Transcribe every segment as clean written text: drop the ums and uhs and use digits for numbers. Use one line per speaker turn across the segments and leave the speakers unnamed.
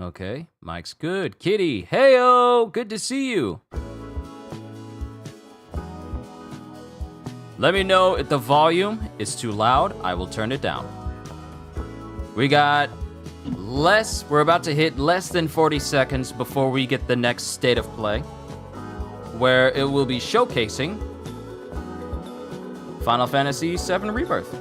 Okay, mic's good. Kitty, heyo, good to see you. Let me know if the volume is too loud. I will turn it down. We're about to hit less than 40 seconds before we get the next state of play, where it will be showcasing Final Fantasy VII Rebirth.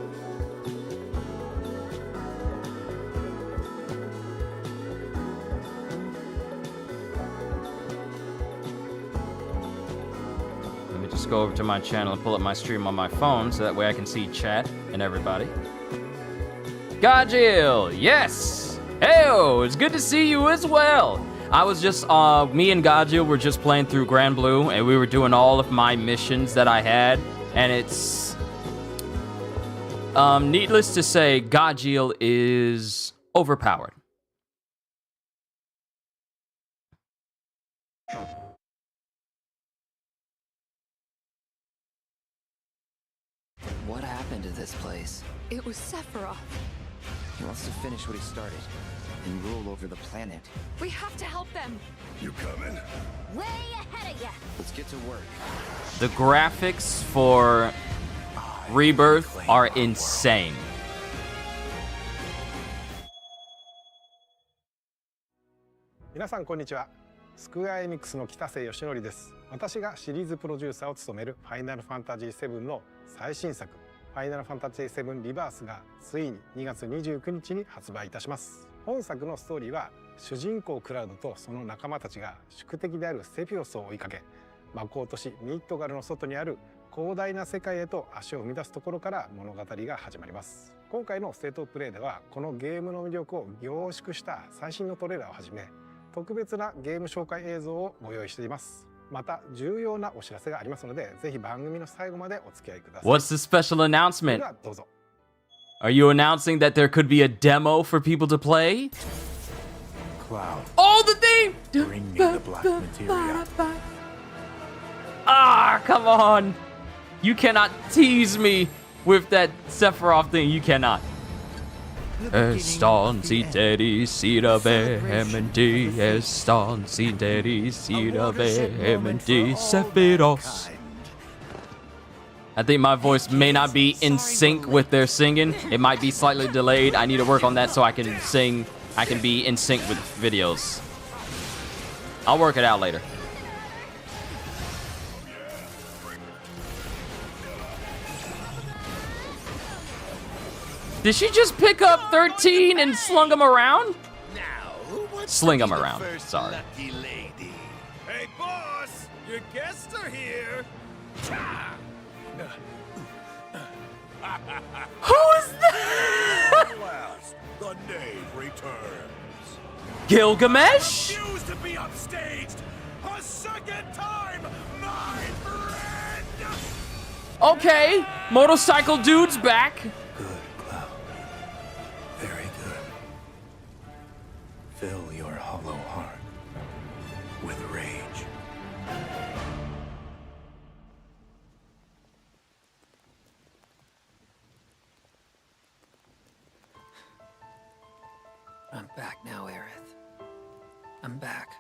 Go over to my channel and pull up my stream on my phone so that way I can see chat and everybody. Gajil, yes! Heyo, it's good to see you as well. I was just, me and Gajil were just playing through Grand Blue and we were doing all of my missions that I had, and it's, needless to say, Gajil is overpowered.
What happened to this place?
It was Sephiroth.
He wants to finish what he started and rule over the planet.
We have to help them.
You coming?
Way ahead of you.
Let's get to work.
The graphics for Rebirth are insane.
皆さんこんにちは。スクエアエニックスの北瀬義則です。私がシリーズプロデューサーを務めるファイナルファンタジー7の最新作ファイナルファンタジー7リバースがついに2月29日に発売いたします。本作のストーリーは主人公クラウドとその仲間たちが宿敵であるセフィオスを追いかけ、魔法都市ミッドガルの外にある広大な世界へと足を踏み出すところから物語が始まります。今回のステートオブプレイではこのゲームの魅力を凝縮した最新のトレーラーをはじめ特別なゲーム紹介映像をご用意しています。また重要なお知らせがありますので、ぜひ番組の最後までお付き合いください。
What's the special announcement?
ではどうぞ。
Are you announcing that there could be a demo for people to play?
Cloud.
Oh, the theme!
Bring me the black materia.
Ah, come on! You cannot tease me with that Sephiroth thing. You cannot. Eston si teri sira vehementi, eston si teri sira vehementi, Sephiroth. I think my voice may not be in sync with their singing. It might be slightly delayed. I need to work on that so I can sing. I can be in sync with videos. I'll work it out later. Did she just pick up 13 and slung them around? Sling them around. Sorry.
Hey, boss! Your guests are here!
Who is that?
Last, the knave returns.
Gilgamesh?
Refuse to be upstaged a second time, my friend!
Okay, motorcycle dude's back.
Very good. Fill your hollow heart with rage.
I'm back now, Aerith. I'm back.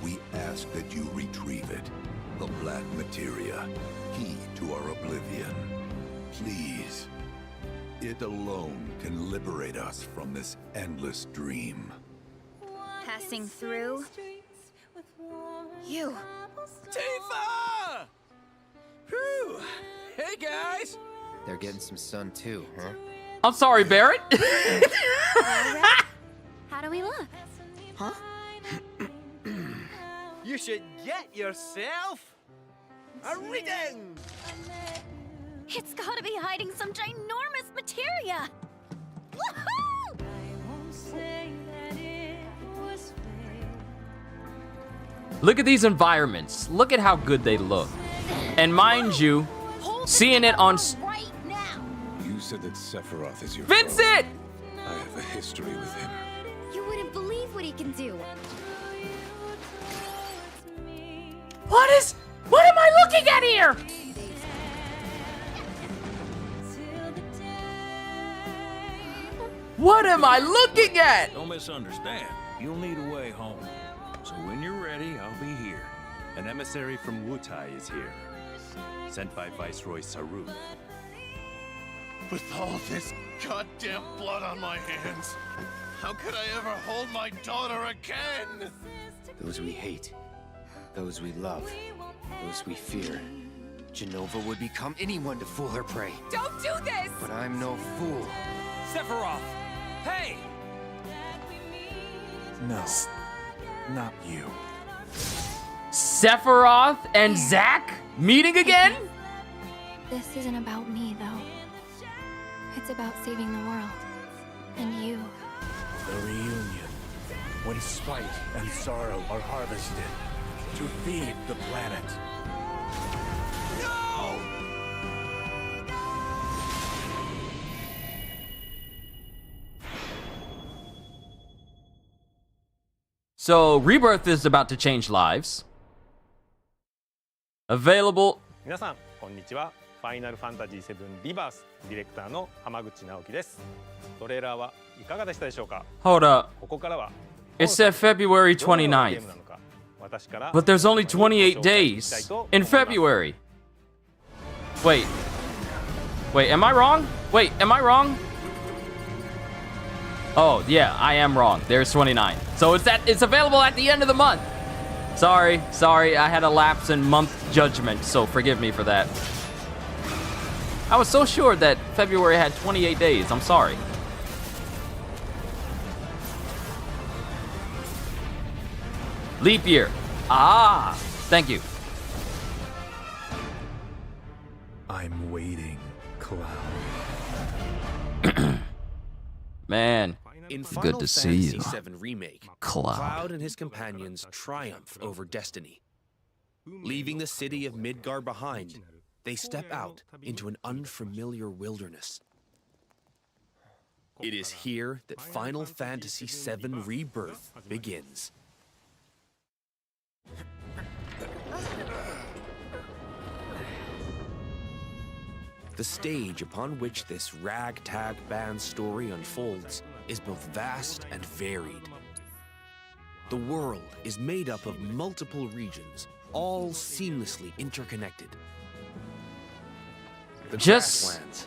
We ask that you retrieve it. The black materia, key to our oblivion. Please. It alone can liberate us from this endless dream.
Passing through. You.
Tifa! Whew! Hey guys!
They're getting some sun too, huh?
I'm sorry, Barrett.
How do we look?
Huh? You should get yourself a reading!
It's gotta be hiding some ginormous materia! Woohoo!
Look at these environments. Look at how good they look. And mind you, seeing it on...
Right now!
You said that Sephiroth is your
Vincent!
foe. I have a history with him.
You wouldn't believe what he can do.
What am I looking at here? What am I looking at?
Don't misunderstand. You'll need a way home. So when you're ready, I'll be here.
An emissary from Wutai is here, sent by Viceroy Saru.
With all this goddamn blood on my hands, how could I ever hold my daughter again?
Those we hate, those we love, those we fear. Genova would become anyone to fool her prey.
Don't do this!
But I'm no fool.
Sephiroth! Hey!
No, not you.
Sephiroth and Zack meeting again?
This isn't about me, though. It's about saving the world. And you.
The reunion, when spite and sorrow are harvested to feed the planet.
So, Rebirth is about to change lives. Available.
皆さんこんにちは。ファイナルファンタジー7リバースディレクターの浜口直樹です。トレーラーはいかがでしたでしょうか。
Hold up.
ここからは
It said February 29th. But there's only 28 days in February. Wait. Wait, am I wrong? Wait, am I wrong? Oh, yeah, I am wrong. There's 29. So it's available at the end of the month. Sorry, I had a lapse in month judgment, so forgive me for that. I was so sure that February had 28 days. I'm sorry. Leap year. Ah, thank you.
I'm waiting, Cloud.
Man,
In
good
Final
to see
Fantasy
you.
VII Remake,
Cloud.
Cloud and his companions triumph over destiny. Leaving the city of Midgar behind, they step out into an unfamiliar wilderness. It is here that Final Fantasy VII Rebirth begins. The stage upon which this ragtag band story unfolds is both vast and varied. The world is made up of multiple regions, all seamlessly interconnected. The grasslands,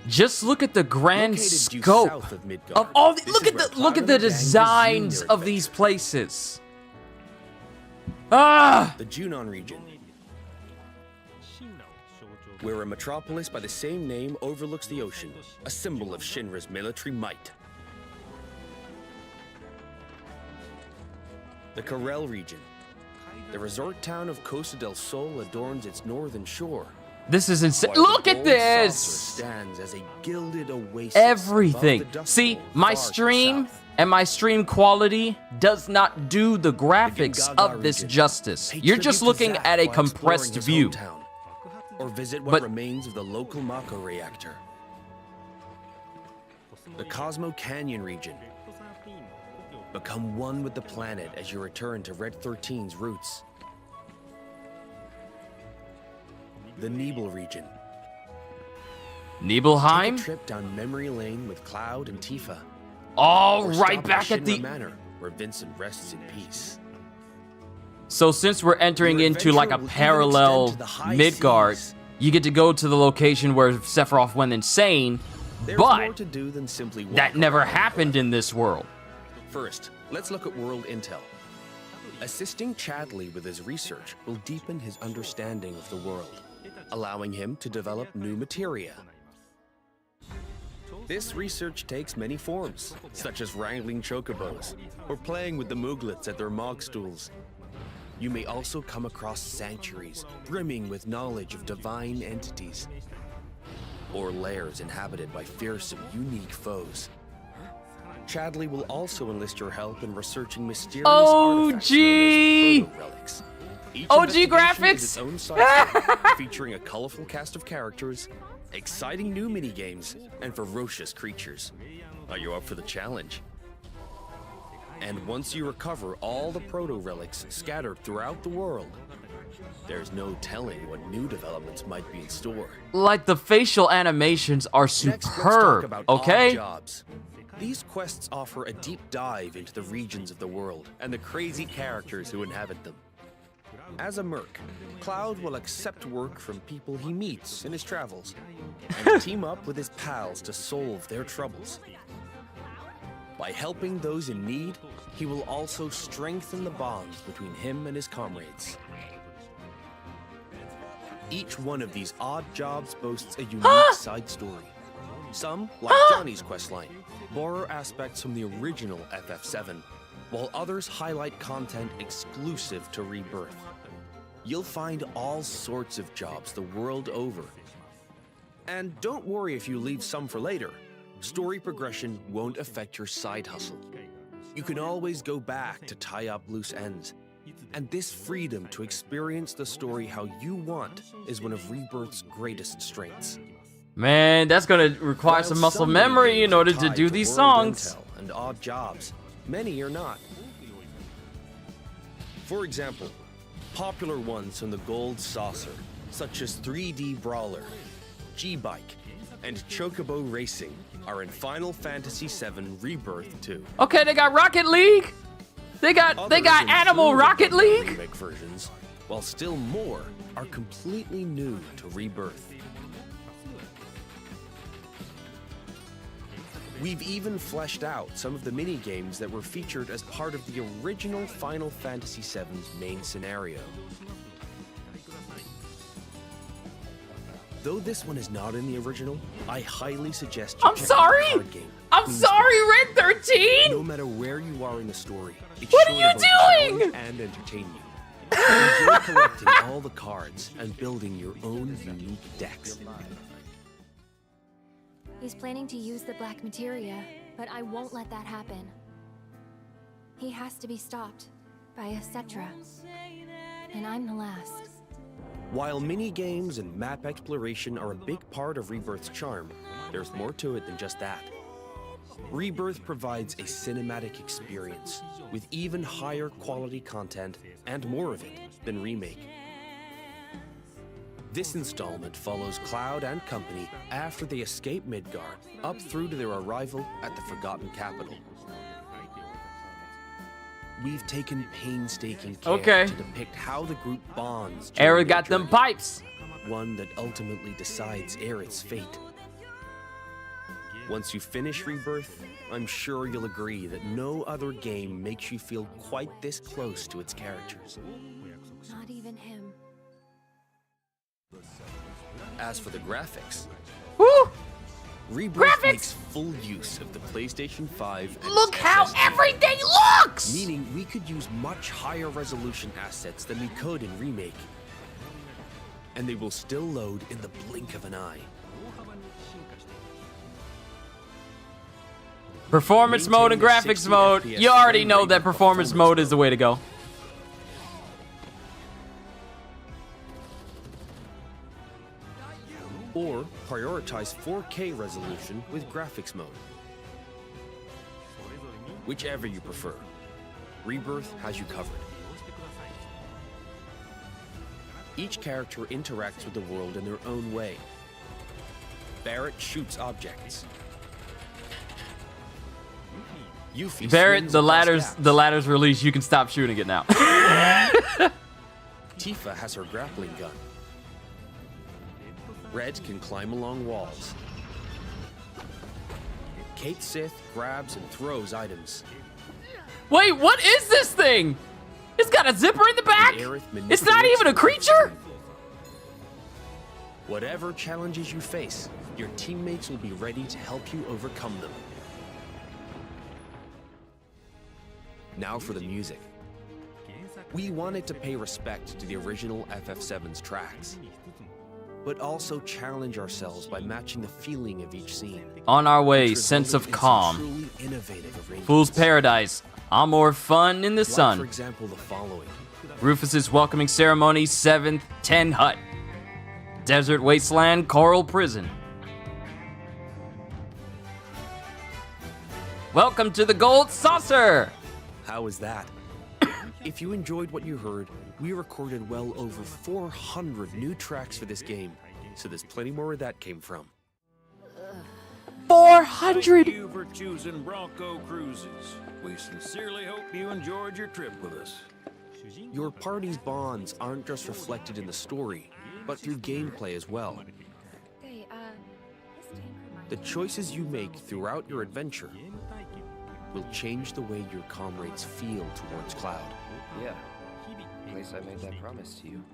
Just look at the grand
located due
scope
south of Midgar.
of all.
This
Look
is
at
where
the
Cloud and the gang
designs
resume their
of these
adventure.
places. Ah,
The Junon region, where a metropolis by the same name overlooks the ocean, a symbol of Shinra's military might. The Corel region. The resort town of Costa del Sol adorns its northern shore.
this is insane.
while the
Look at
gold saucer
this.
stands as a gilded oasis
Everything.
above the Dust
See,
Bowl
my
far to the
stream
south.
and my stream quality does not do the graphics
Gingaga
of this
region.
justice.
Pay
You're
tribute
just
to
looking
Zack
at a
while
compressed
exploring his
view.
hometown. Or visit what
But-
remains of the local Mako reactor. The Cosmo Canyon region. Become one with the planet as you return to Red 13's roots. The Nibel region. Take
Nibelheim?
a trip down memory lane with Cloud and Tifa.
All
Or
right,
stop
back at
Shinra
the.
Manor, where Vincent rests in peace.
So since we're entering
Your
into like a
adventure will even
parallel
extend to the high
Midgard,
seas.
you get to go to the location where Sephiroth went insane,
There's more
but
to do than simply walk
that never
around.
happened in this world.
First, let's look at world intel. Assisting Chadley with his research will deepen his understanding of the world, allowing him to develop new materia. This research takes many forms, such as wrangling chocobos or playing with the Mooglets at their mog stools. You may also come across sanctuaries brimming with knowledge of divine entities, or lairs inhabited by fearsome, unique foes. Chadley will also enlist your help in researching mysterious artifacts known as proto-relics. Each
OG
investigation
graphics?
is its own side story, featuring a colorful cast of characters, exciting new minigames, and ferocious creatures. Are you up for the challenge? And once you recover all the proto-relics scattered throughout the world, there's no telling what new developments might be in store.
Like the facial animations are
Next, let's talk
superb,
about odd
okay?
jobs. These quests offer a deep dive into the regions of the world and the crazy characters who inhabit them. As a merc, Cloud will accept work from people he meets in his travels and team up with his pals to solve their troubles. By helping those in need, he will also strengthen the bonds between him and his comrades. Each one of these odd jobs boasts a unique side story. Some, like Johnny's questline, borrow aspects from the original FF7, while others highlight content exclusive to Rebirth. You'll find all sorts of jobs the world over. And don't worry if you leave some for later. Story progression won't affect your side hustle. You can always go back to tie up loose ends. And this freedom to experience the story how you want is one of Rebirth's greatest strengths.
Man, that's gonna require some muscle memory in order to do these songs.
And odd jobs. Many are not. For example, popular ones from the Gold Saucer, such as 3D Brawler, G-Bike, and Chocobo Racing, are in Final Fantasy VII Rebirth 2.
Okay, they got Rocket League. They got Animal Rocket League.
Remake versions, while still more are completely new to Rebirth. We've even fleshed out some of the mini-games that were featured as part of the original Final Fantasy VII's main scenario. Though this one is not in the original, I highly suggest you check out the card game.
I'm sorry, Red 13!
No matter where you are in the story, it's
what are
sure
you
to both
doing?
challenge and entertain you. Enjoy collecting all the cards and building your own unique decks.
He's planning to use the black materia, but I won't let that happen. He has to be stopped by a Cetra, and I'm the last.
While mini-games and map exploration are a big part of Rebirth's charm, there's more to it than just that. Rebirth provides a cinematic experience, with even higher quality content and more of it than Remake. This installment follows Cloud and company after they escape Midgar, up through to their arrival at the Forgotten Capital. We've taken painstaking care to depict how the group bonds.
Aerith got them pipes.
One that ultimately decides Aerith's fate. Once you finish Rebirth, I'm sure you'll agree that no other game makes you feel quite this close to its characters.
Not even him.
As for the graphics,
woo!
Rebirth makes full use of the PlayStation 5 and
look how everything looks!
Meaning we could use much higher resolution assets than we could in Remake. And they will still load in the blink of an eye.
Performance mode and graphics mode. You already know that performance mode is the way to go.
Or prioritize 4K resolution with graphics mode. Whichever you prefer, Rebirth has you covered. Each character interacts with the world in their own way. Barrett shoots objects. Yuffie
Barrett, the ladder's released. You can stop shooting it now.
Tifa has her grappling gun. Red can climb along walls. Kate Sith grabs and throws items.
Wait, what is this thing? It's got a zipper in the back? It's not even a creature?
Whatever challenges you face, your teammates will be ready to help you overcome them. Now for the music. We wanted to pay respect to the original FF7's tracks, but also challenge ourselves by matching the feeling of each scene.
On our way, sense of calm. Fool's Paradise. Amor fun in the sun.
For example, the following.
Rufus's welcoming ceremony, 7th 10 hut. Desert wasteland, coral prison. Welcome to the Gold Saucer.
How was that? If you enjoyed what you heard, we recorded well over 400 new tracks for this game, so there's plenty more where that came from.
400.
Thank you for choosing Bronco Cruises. We sincerely hope you enjoyed your trip with us.
Your party's bonds aren't just reflected in the story, but through gameplay as well.
Hey,
The choices you make throughout your adventure will change the way your comrades feel towards Cloud.
Yeah. At least I made that promise to you.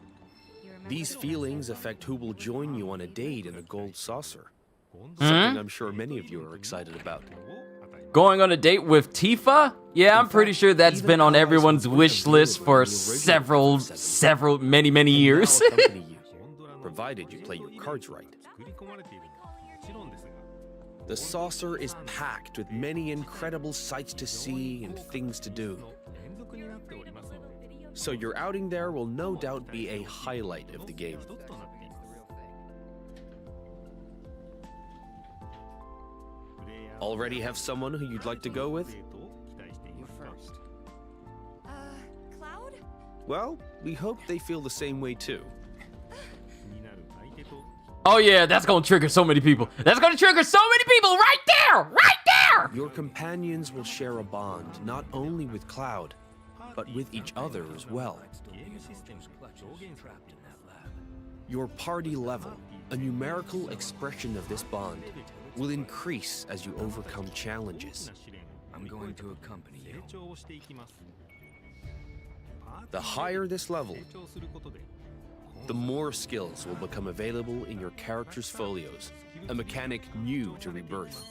These feelings affect who will join you on a date in the Gold Saucer. Something I'm sure many of you are excited about.
Going on a date with Tifa? Yeah, I'm pretty sure that's been on everyone's wish list for many years.
I'll accompany you, provided you play your cards right. The saucer is packed with many incredible sights to see and things to do. So your outing there will no doubt be a highlight of the game. Already have someone who you'd like to go with?
You first.
Cloud?
Well, we hope they feel the same way too.
Oh yeah, that's gonna trigger so many people. That's gonna trigger so many people right there! Right there!
Your companions will share a bond not only with Cloud, but with each other as well. Your party level, a numerical expression of this bond, will increase as you overcome challenges.
I'm going to accompany you.
The higher this level, the more skills will become available in your character's folios, a mechanic new to Rebirth.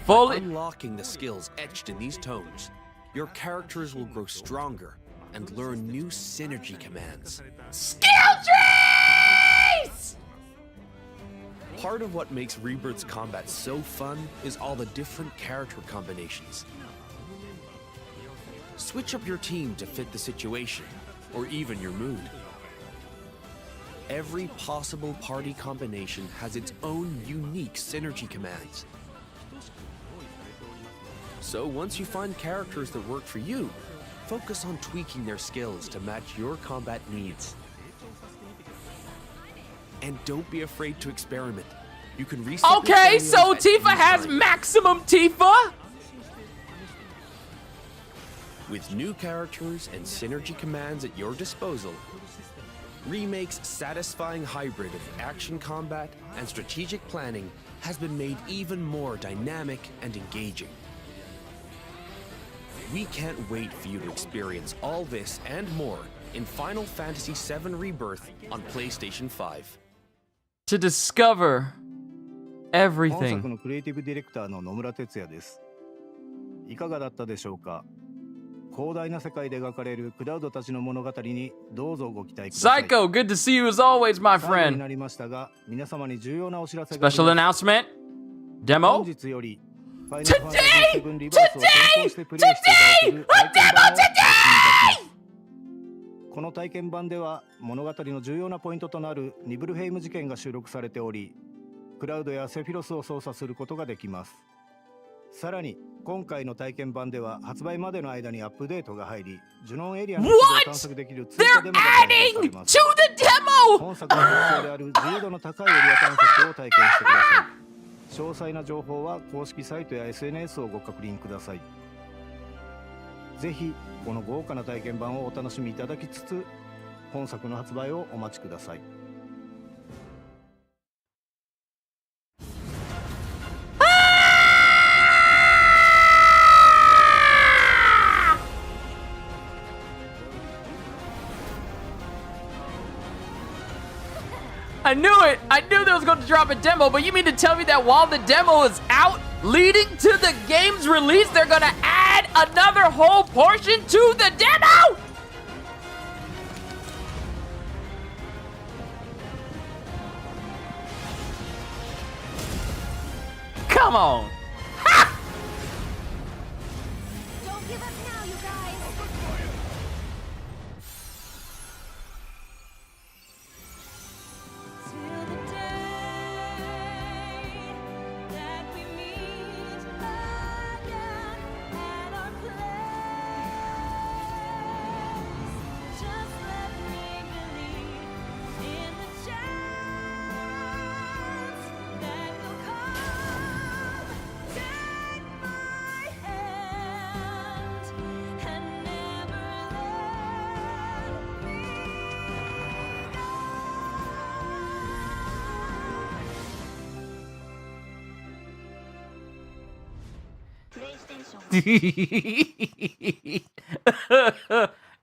By unlocking the skills etched in these tomes, your characters will grow stronger and learn new synergy commands.
Skill trees!
Part of what makes Rebirth's combat so fun is all the different character combinations. Switch up your team to fit the situation, or even your mood. Every possible party combination has its own unique synergy commands. So once you find characters that work for you, focus on tweaking their skills to match your combat needs. And don't be afraid to experiment. You can reset your
Okay,
folios
so
at
Tifa
any
has
time.
maximum Tifa?
With new characters and synergy commands at your disposal, Remake's satisfying hybrid of action combat and strategic planning has been made even more dynamic and engaging. We can't wait for you to experience all this and more in Final Fantasy VII Rebirth on PlayStation 5.
To discover
本作
everything.
のクリエイティブディレクターの野村哲也です。いかがだったでしょうか。広大な世界で描かれるクラウドたちの物語にどうぞご期待ください。
Psycho, good to see you as always, my
最後に
friend.
なりましたが、皆様に重要なお知らせがあり
Special
ます。
announcement?
本
Demo?
日よりファイナルファンタジー7リバースを先行してプレイしていただける体験版を配信いたします。この体験版では物語の重要なポイントとなるニブルヘイム事件が収録されており、クラウドやセフィロスを操作することができます。さらに今回の体験版では発売までの間にアップデートが入り、ジュノンエリアの一部を探索できる追加
They're
デモが開放され
adding
ま
to
す。
the demo!
本作の特徴である自由度の高いエリア探索を体験してください。詳細な情報は公式サイトや SNS をご確認ください。ぜひこの豪華な体験版をお楽しみいただきつつ、本作の発売をお待ちください。
I knew it! I knew they was going to drop a demo, but you mean to tell me that while the demo is out, leading to the game's release, they're going to add another whole portion to the demo?! Come on!
Don't give up now, you guys! Till the day that we meet again at our place, just let me believe in the chance that will come.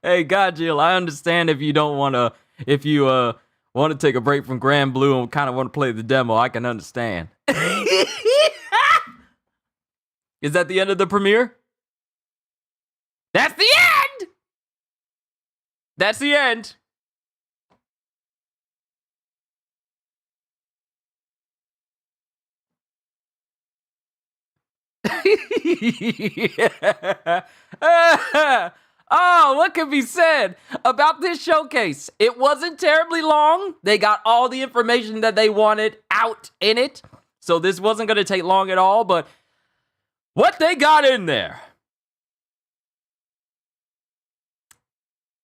Hey, Godzilla, I understand if you don't want to, if you want to take a break from Grand Blue and kind of want to play the demo. I can understand. Is that the end of the premiere? That's the end! That's the end. Oh, what can be said about this showcase? It wasn't terribly long. They got all the information that they wanted out in it. So this wasn't going to take long at all, but what they got in there.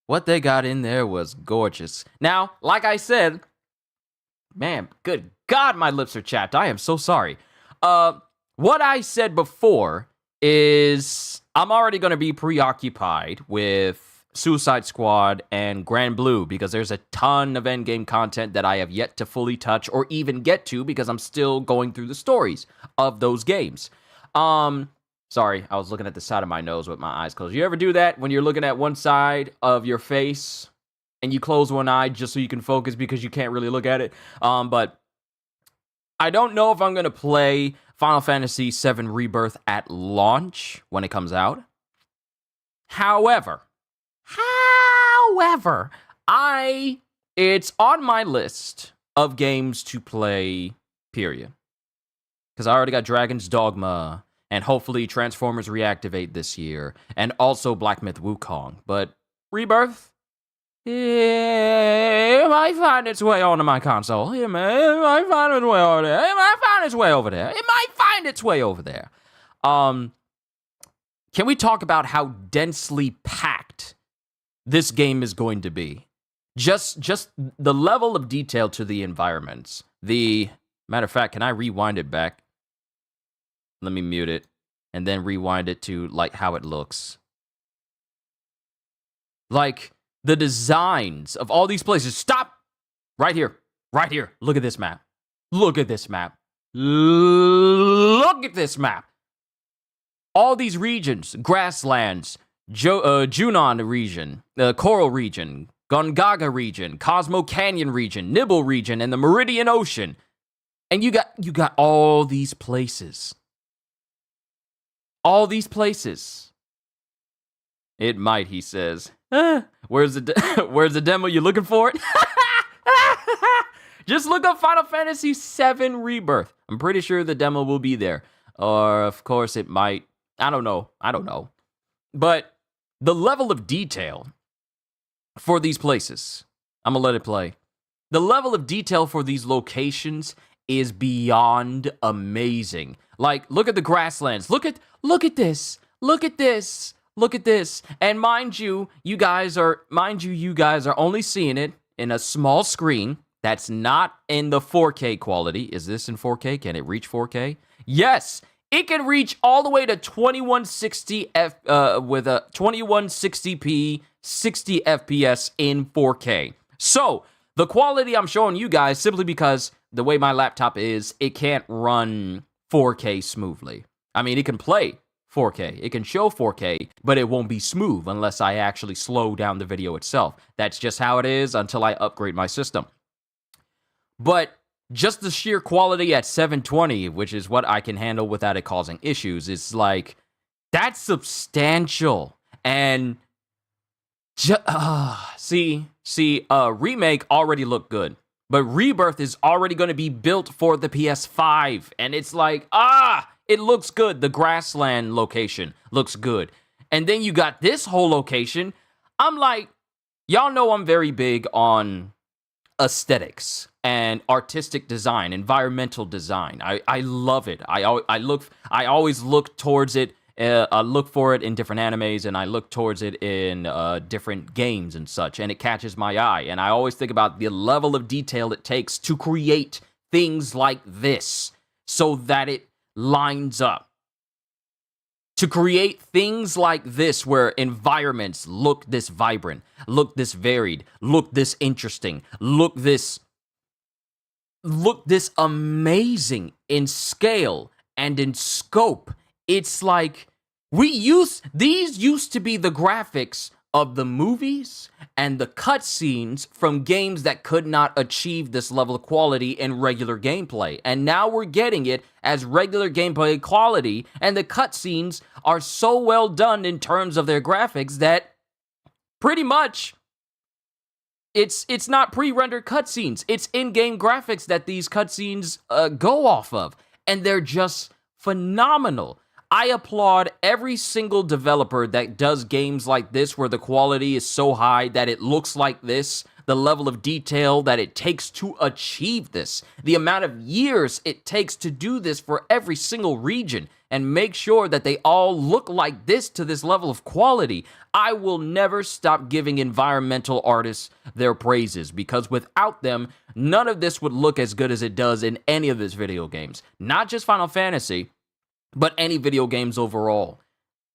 What they got in there was gorgeous. Now, like I said, man, good God, my lips are chapped. I am so sorry. What I said before is I'm already going to be preoccupied with Suicide Squad and Grand Blue because there's a ton of endgame content that I have yet to fully touch or even get to because I'm still going through the stories of those games. Sorry, I was looking at the side of my nose with my eyes closed. You ever do that when you're looking at one side of your face and you close one eye just so you can focus because you can't really look at it? But I don't know if I'm going to play Final Fantasy VII Rebirth at launch when it comes out. However, it's on my list of games to play, period. Because I already got Dragon's Dogma, and hopefully Transformers Reactivate this year, and also Black Myth Wukong. But Rebirth, it might find its way onto my console. It might find its way over there. It might find its way over there. It might find its way over there. Can we talk about how densely packed this game is going to be? Just the level of detail to the environments. Matter of fact, can I rewind it back? Let me mute it and then rewind it to like how it looks. Like the designs of all these places. Stop! Right here. Right here. Look at this map. Look at this map. Look at this map. All these regions. Grasslands. Junon region. Coral region. Gongaga region. Cosmo Canyon region. Nibble region. And the Meridian Ocean. And you got all these places. All these places. It might, he says. Where's the demo? You looking for it? Just look up Final Fantasy VII Rebirth. I'm pretty sure the demo will be there. Or, of course, it might. I don't know. But the level of detail for these places, I'm going to let it play. The level of detail for these locations is beyond amazing. Like, look at the grasslands. Look at this. Look at this. Look at this. And mind you, you guys are only seeing it in a small screen that's not in the 4K quality. Is this in 4K? Can it reach 4K? Yes, it can reach all the way to 2160 with a 2160p 60 FPS in 4K. So, the quality I'm showing you guys simply because the way my laptop is, it can't run 4K smoothly. I mean, it can play 4K. It can show 4K, but it won't be smooth unless I actually slow down the video itself. That's just how it is until I upgrade my system. But just the sheer quality at 720, which is what I can handle without it causing issues, is like, that's substantial. And Remake already looked good. But Rebirth is already going to be built for the PS5. And it's like, it looks good. The grassland location looks good. And then you got this whole location. I'm like, y'all know I'm very big on aesthetics and artistic design, environmental design. I love it. I always look towards it. I look for it in different animes, and I look towards it in different games and such, and it catches my eye. And I always think about the level of detail it takes to create things like this so that it lines up. To create things like this where environments look this vibrant, look this varied, look this interesting, look this amazing in scale and in scope. It's like These used to be the graphics of the movies and the cutscenes from games that could not achieve this level of quality in regular gameplay. And now we're getting it as regular gameplay quality, and the cutscenes are so well done in terms of their graphics that pretty much it's not pre-rendered cutscenes. It's in-game graphics that these cutscenes go off of, and they're just phenomenal. I applaud every single developer that does games like this where the quality is so high that it looks like this, the level of detail that it takes to achieve this, the amount of years it takes to do this for every single region and make sure that they all look like this to this level of quality. I will never stop giving environmental artists their praises, because without them, none of this would look as good as it does in any of these video games. Not just Final Fantasy, but any video games overall.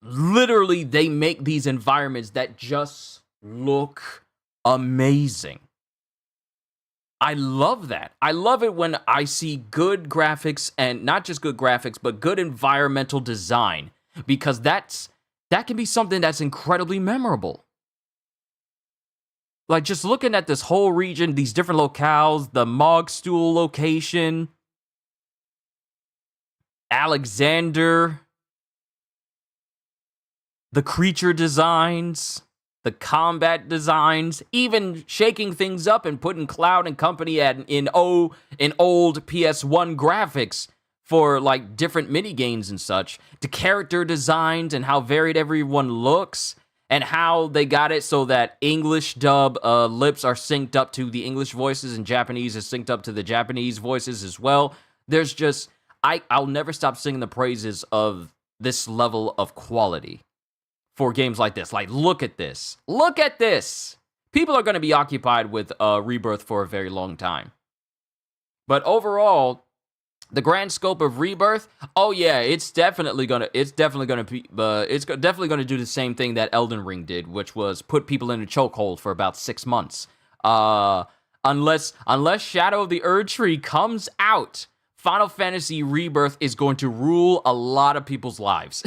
Literally, they make these environments that just look amazing. I love that. I love it when I see good graphics, and not just good graphics, but good environmental design, because that can be something that's incredibly memorable. Like, just looking at this whole region, these different locales, the Mogstool location, Alexander, the creature designs, the combat designs, even shaking things up and putting Cloud and company in old PS1 graphics for like different minigames and such, to character designs and how varied everyone looks, and how they got it so that English dub lips are synced up to the English voices and Japanese is synced up to the Japanese voices as well. There's just, I'll never stop singing the praises of this level of quality for games like this. Like, look at this. Look at this. People are going to be occupied with Rebirth for a very long time. But overall, the grand scope of Rebirth, oh yeah, it's definitely gonna do the same thing that Elden Ring did, which was put people in a chokehold for about 6 months. Unless Shadow of the Erdtree comes out, Final Fantasy Rebirth is going to rule a lot of people's lives.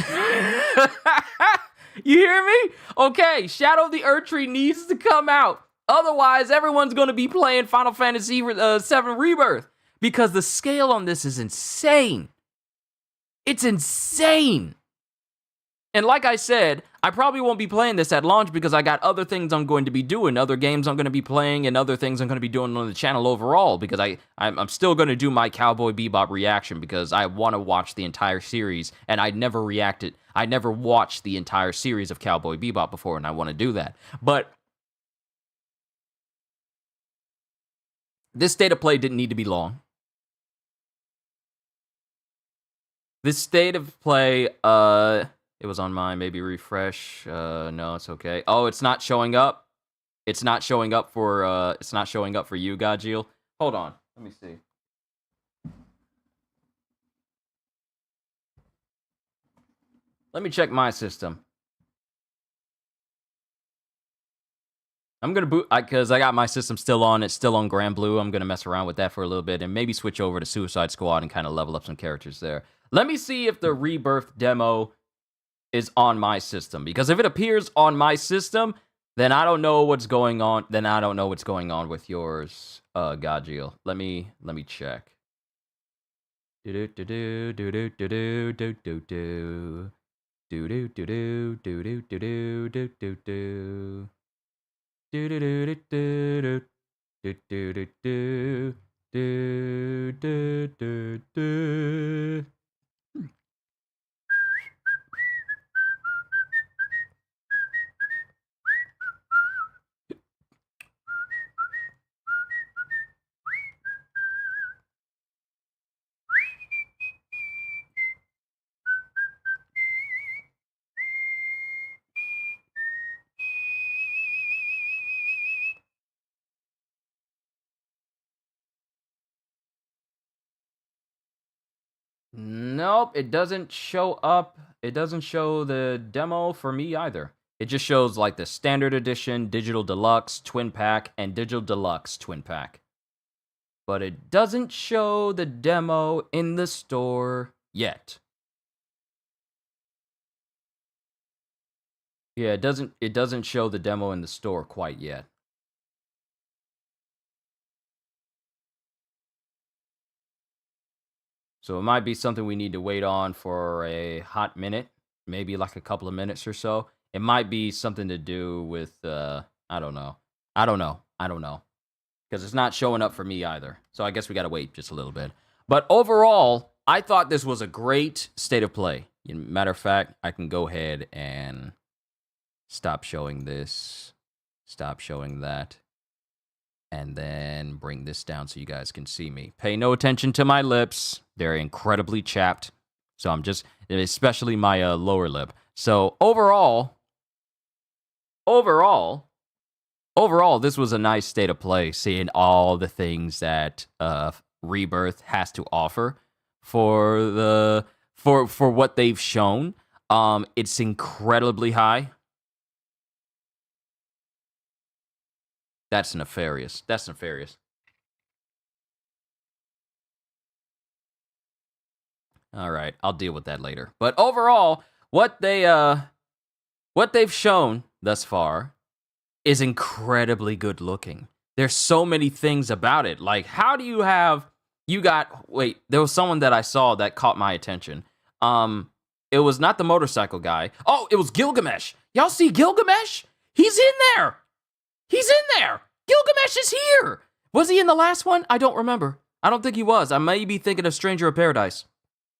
You hear me? Okay, Shadow of the Erdtree needs to come out. Otherwise, everyone's going to be playing Final Fantasy VII Rebirth, because the scale on this is insane. It's insane. And like I said, I probably won't be playing this at launch because I got other things I'm going to be doing, other games I'm going to be playing, and other things I'm going to be doing on the channel overall, because I'm still going to do my Cowboy Bebop reaction because I want to watch the entire series, and I never watched the entire series of Cowboy Bebop before, and I want to do that. But this state of play didn't need to be long. This state of play, it was on mine, maybe refresh. No, it's okay. Oh, it's not showing up. It's not showing up for you, Godjiel. Hold on. Let me see. Let me check my system. I'm gonna boot, because I got my system still on. It's still on Grand Blue. I'm gonna mess around with that for a little bit and maybe switch over to Suicide Squad and kind of level up some characters there. Let me see if the Rebirth demo is on my system, because if it appears on my system, then I don't know what's going on. Then I don't know what's going on with yours, Godjiel. Let me check. Do do do do do do do do do do. Do do do do do do do do do do do. Do do do do do do do do do do do. Nope, it doesn't show up. It doesn't show the demo for me either. It just shows like the standard edition, digital deluxe, twin pack, and digital deluxe twin pack. But it doesn't show the demo in the store yet. Yeah, it doesn't show the demo in the store quite yet. So it might be something we need to wait on for a hot minute, maybe like a couple of minutes or so. It might be something to do with I don't know. I don't know. Because it's not showing up for me either. So I guess we got to wait just a little bit. But overall, I thought this was a great state of play. Matter of fact, I can go ahead and stop showing this, stop showing that, and then bring this down so you guys can see me. Pay no attention to my lips. They're incredibly chapped. So I'm just, especially my lower lip. So overall, this was a nice state of play, seeing all the things that Rebirth has to offer for what they've shown. It's incredibly high. That's nefarious. That's nefarious. All right, I'll deal with that later. But overall, what they've shown thus far is incredibly good looking. There's so many things about it. Like, how do you have, wait, there was someone that I saw that caught my attention. It was not the motorcycle guy. Oh, it was Gilgamesh. Y'all see Gilgamesh? He's in there. He's in there. Gilgamesh is here. Was he in the last one? I don't remember. I don't think he was. I may be thinking of Stranger of Paradise.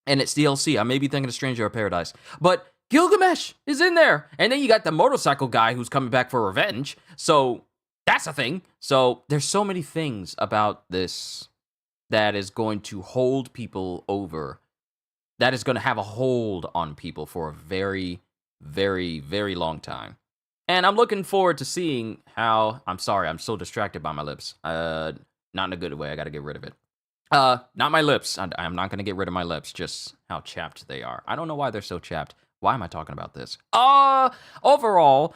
And it's DLC. I may be thinking of Stranger of Paradise. But Gilgamesh is in there. And then you got the motorcycle guy who's coming back for revenge. So that's a thing. So there's so many things about this that is going to hold people over. That is going to have a hold on people for a very, very, very long time. And I'm looking forward to seeing how... I'm sorry, I'm so distracted by my lips. Not in a good way. I got to get rid of it. Not my lips. I'm not going to get rid of my lips. Just how chapped they are. I don't know why they're so chapped. Why am I talking about this? Overall,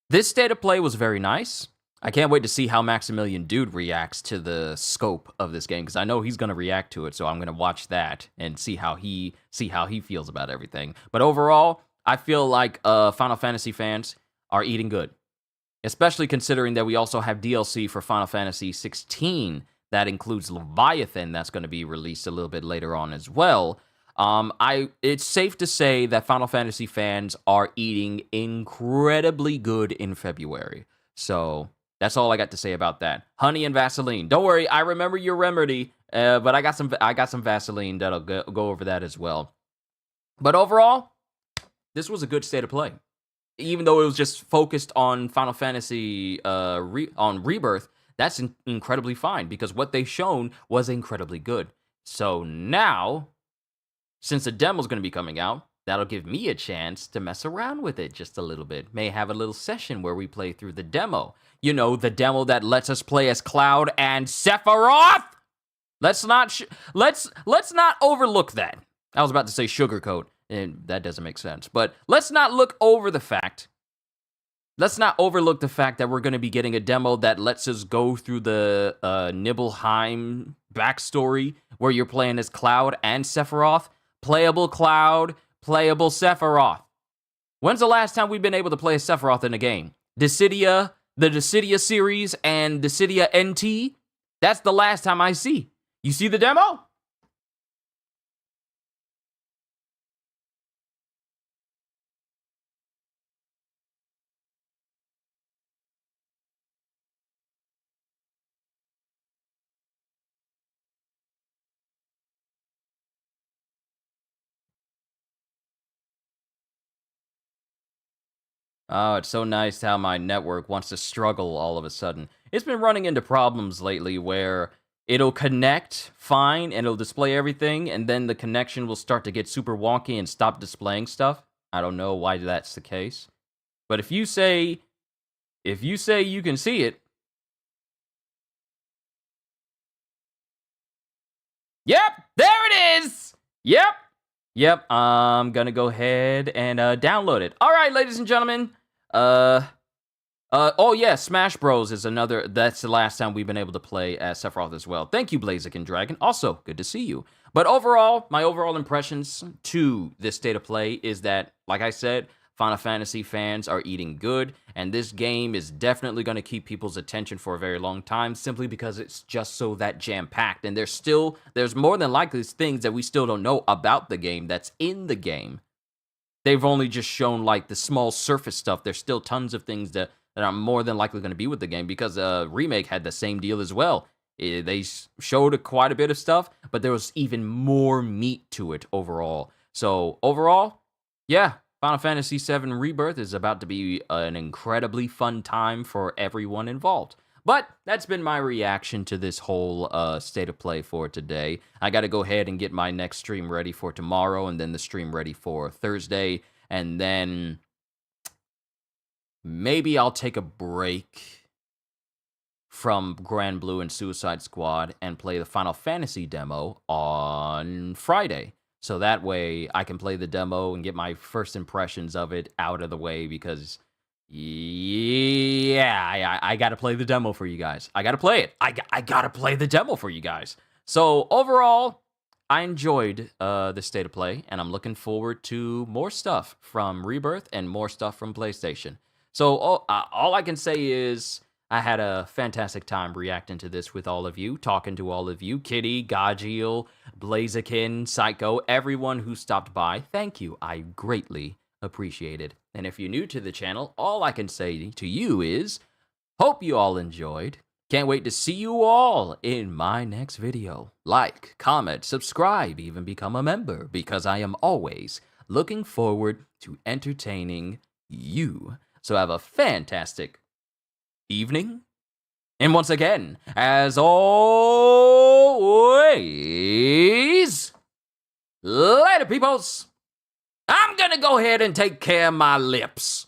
this state of play was very nice. I can't wait to see how Maximilian Dude reacts to the scope of this game, because I know he's going to react to it, so I'm going to watch that and see how he feels about everything. But overall, I feel like Final Fantasy fans are eating good, especially considering that we also have DLC for Final Fantasy 16 that includes Leviathan that's going to be released a little bit later on as well. It's safe to say that Final Fantasy fans are eating incredibly good in February. So that's all I got to say about that. Honey and Vaseline. Don't worry, I remember your remedy, but I got some Vaseline that'll go over that as well. But overall, this was a good state of play. Even though it was just focused on Final Fantasy on Rebirth, that's incredibly fine, because what they've shown was incredibly good. So now, since the demo's going to be coming out, that'll give me a chance to mess around with it just a little bit. May have a little session where we play through the demo. You know, the demo that lets us play as Cloud and Sephiroth! Let's not overlook that. I was about to say sugarcoat, and that doesn't make sense. But let's not look over the fact. Let's not overlook the fact that we're going to be getting a demo that lets us go through the Nibelheim backstory, where you're playing as Cloud and Sephiroth. Playable Cloud, playable Sephiroth. When's the last time we've been able to play as Sephiroth in a game? Dissidia, the Dissidia series, and Dissidia NT? That's the last time I see. You see the demo? Oh, it's so nice how my network wants to struggle all of a sudden. It's been running into problems lately where it'll connect fine and it'll display everything, and then the connection will start to get super wonky and stop displaying stuff. I don't know why that's the case. But if you say you can see it. Yep, there it is. Yep, I'm gonna go ahead and download it. All right, ladies and gentlemen. Oh yeah, Smash Bros is another. That's the last time we've been able to play as Sephiroth as well. Thank you, Blaziken Dragon. Also, good to see you. But overall, my overall impressions to this state of play is that, like I said, Final Fantasy fans are eating good, and this game is definitely going to keep people's attention for a very long time, simply because it's just so that jam-packed, and there's more than likely things that we still don't know about the game that's in the game. They've only just shown, like, the small surface stuff. There's still tons of things that are more than likely going to be with the game, because Remake had the same deal as well. They showed quite a bit of stuff, but there was even more meat to it overall. So, overall, yeah, Final Fantasy VII Rebirth is about to be an incredibly fun time for everyone involved. But that's been my reaction to this whole state of play for today. I got to go ahead and get my next stream ready for tomorrow, and then the stream ready for Thursday, and then maybe I'll take a break from Grand Blue and Suicide Squad and play the Final Fantasy demo on Friday. So that way I can play the demo and get my first impressions of it out of the way, because yeah, I got to play the demo for you guys. I got to play it. I got to play the demo for you guys. So overall, I enjoyed the state of play, and I'm looking forward to more stuff from Rebirth and more stuff from PlayStation. So all I can say is I had a fantastic time reacting to this with all of you, talking to all of you, Kitty, Gajiel, Blaziken, Psycho, everyone who stopped by. Thank you. I greatly appreciate it. And if you're new to the channel, all I can say to you is, hope you all enjoyed. Can't wait to see you all in my next video. Like, comment, subscribe, even become a member, because I am always looking forward to entertaining you. So have a fantastic evening. And once again, as always, later, peoples. I'm gonna go ahead and take care of my lips.